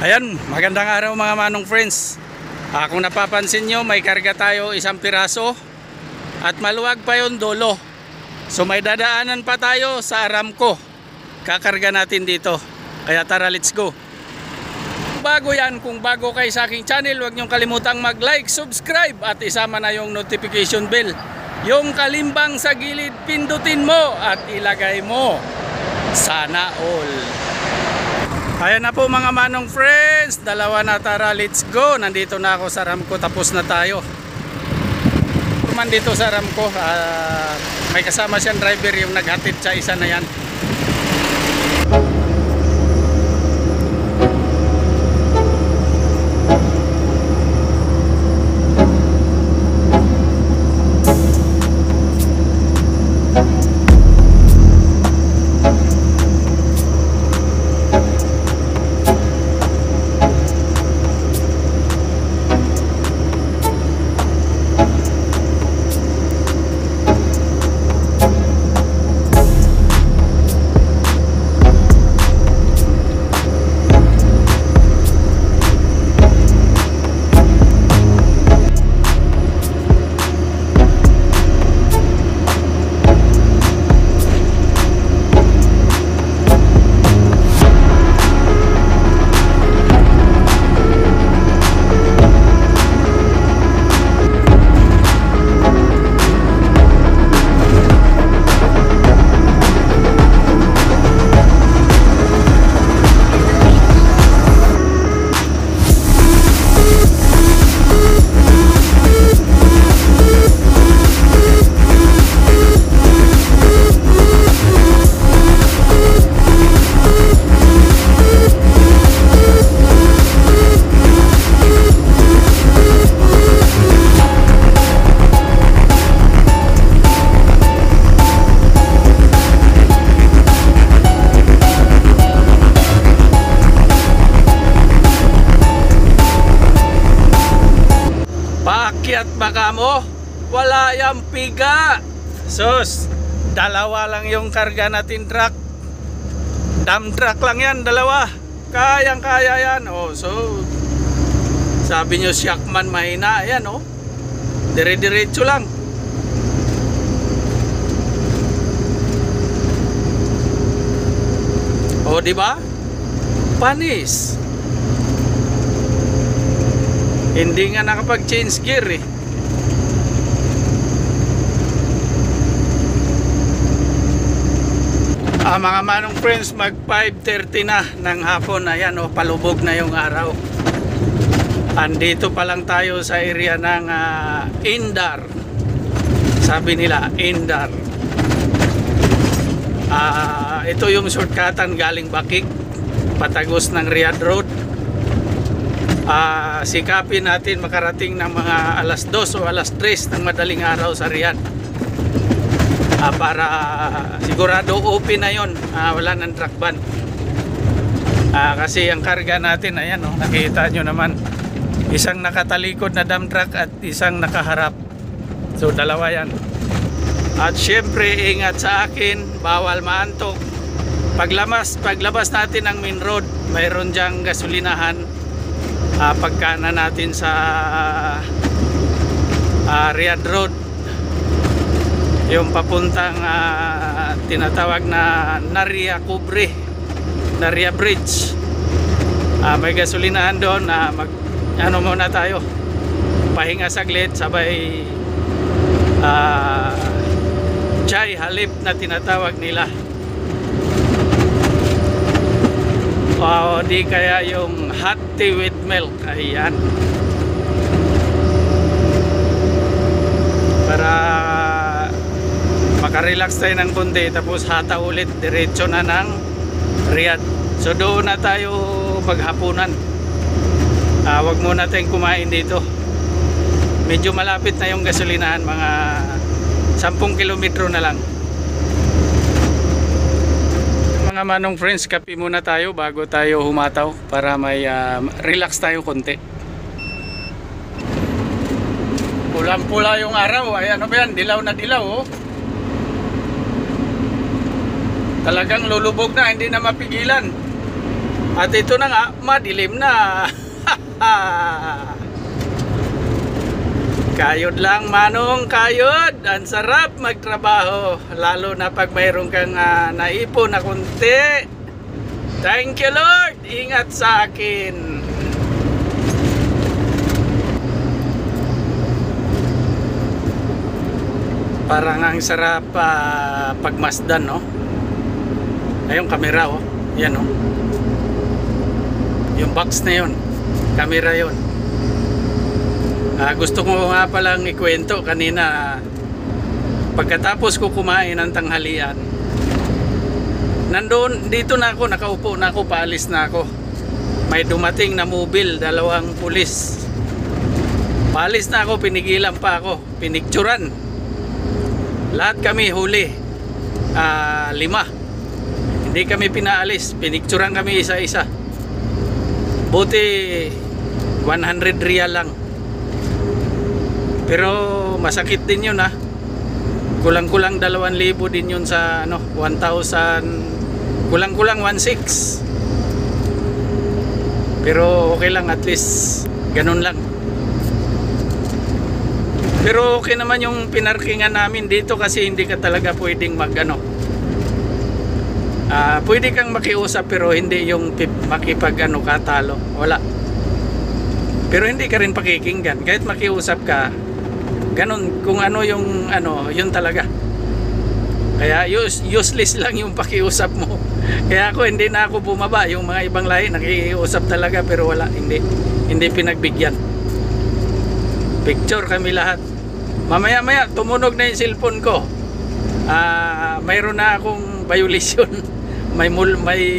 Ayan, magandang araw mga manong friends. Kung napapansin nyo, may karga tayo isang piraso at maluwag pa yung dulo. So may dadaanan pa tayo sa Aramco. Kakarga natin dito. Kaya tara, let's go. Bago yan, kung bago kayo sa aking channel, huwag nyong kalimutang mag-like, subscribe at isama na yung notification bell. Yung kalimbang sa gilid, pindutin mo at ilagay mo. Sana all. Ayan na po mga manong friends, dalawa na, tara, let's go. Nandito na ako sa Aramco, tapos na tayo. Kuman dito sa Aramco, may kasama siyang driver, yung naghatid sa isa na yan. Paakyat baka mo, wala yang piga. Sus, dalawa lang yung karga natin truck. Dump truck lang yan, dalawa. Kayang kaya yan. Oh, so sabi nyo Shackman mahina, ayan oh. Dire-diretso lang. Oh, di ba? Panis. Hindi nga nakapag-change gear eh. Mga manong friends, mag 5:30 na ng hapon. Ayan o, palubog na yung araw. Andito pa lang tayo sa area ng Indar. Sabi nila, Indar. Ito yung shortcutan galing Bakik, patagos ng Riyadh Road. Sikapin natin makarating ng mga alas 2 o alas 3 ng madaling araw sa Riyadh, para sigurado open na yon, wala ng truck ban. Kasi ang karga natin, ayan oh, nakita nyo naman, isang nakatalikod na dump truck at isang nakaharap, so dalawa yan. At syempre ingat sa akin, bawal maantok. Paglabas natin ng main road, mayroon dyang gasolinahan. Pagkana natin sa Riyadh Road, yung papuntang tinatawag na Naria Kubre, Naria Bridge, may gasolinahan doon. Ano muna tayo, pahinga saglit, sabay chai halip na tinatawag nila, o di kaya yung hot tea with milk. Ayan, para makarelax tayo ng kundi, tapos hata ulit diretso na ng Riyadh. So doon na tayo maghapunan. Wag muna tayong kumain dito, medyo malapit na yung gasolinahan, mga 10 kilometro na lang. Mga manong friends, kape muna tayo bago tayo humataw, para may relax tayo konti. Pulang-pula yung araw. Ayan, ano ba yan? Dilaw na dilaw oh. Talagang lulubog na, hindi na mapigilan. At ito na nga, madilim na. Kayod lang manong, kayod. Ang sarap magtrabaho, lalo na pag mayroon kang naipon na kunti. Thank you Lord, ingat sa akin. Parang ang sarap pagmasdan, no? Ayun, kamera, oh. Yan, oh. Yung box na yun, kamera yun. Gusto ko nga palang ikwento kanina, pagkatapos ko kumain ng tanghalian, dito na ako, nakaupo na ako, paalis na ako. May dumating na mobile, 2 pulis. Paalis na ako, pinigilan pa ako, pinicturan. Lahat kami huli, 5. Hindi kami pinaalis, pinicturan kami isa-isa. Buti 100 real lang. Pero masakit din yun, ha. Kulang-kulang 2,000 din yun sa 1,000, kulang-kulang 1,600. Pero okay lang, at least ganun lang. Pero okay naman yung pinarkingan namin dito kasi hindi ka talaga pwedeng pwede kang makiusap pero hindi yung katalo. Wala. Pero hindi ka rin pakikinggan. Kahit makiusap ka, ganun, kung yun talaga. Kaya useless lang yung pakiusap mo. Kaya ako, hindi na ako bumaba. Yung mga ibang lahi nakiusap talaga pero wala, hindi pinagbigyan. Picture kami lahat. Mamaya tumunog na yung cellphone ko. Mayroon na akong violation. May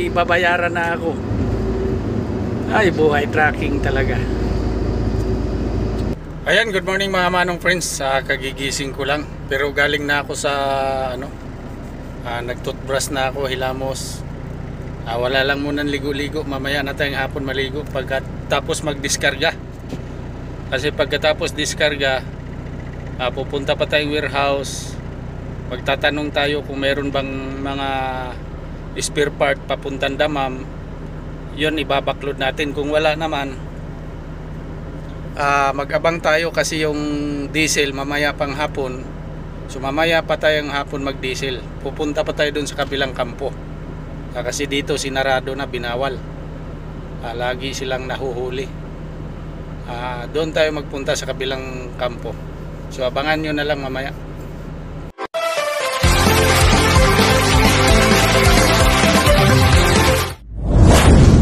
babayaran na ako. Ay, buhay tracking talaga. Ayan, good morning mga manong friends. Kagigising ko lang. Pero galing na ako sa nagtoothbrush na ako, hilamos. Wala lang munang ligo-ligo. Mamaya na tayong hapon maligo pagkatapos magdiskarga. Kasi pagkatapos diskarga, pupunta pa tayong warehouse. Magtatanong tayo kung meron bang mga spare part papuntang Damam. Yun, ibabaklod natin. Kung wala naman, mag-abang tayo kasi yung diesel mamaya pang hapon. So mamaya pa tayong hapon mag-diesel. Pupunta pa tayo dun sa kabilang kampo. Kasi dito sinarado na, binawal. Lagi silang nahuhuli. Doon tayo magpunta sa kabilang kampo. So abangan nyo na lang mamaya.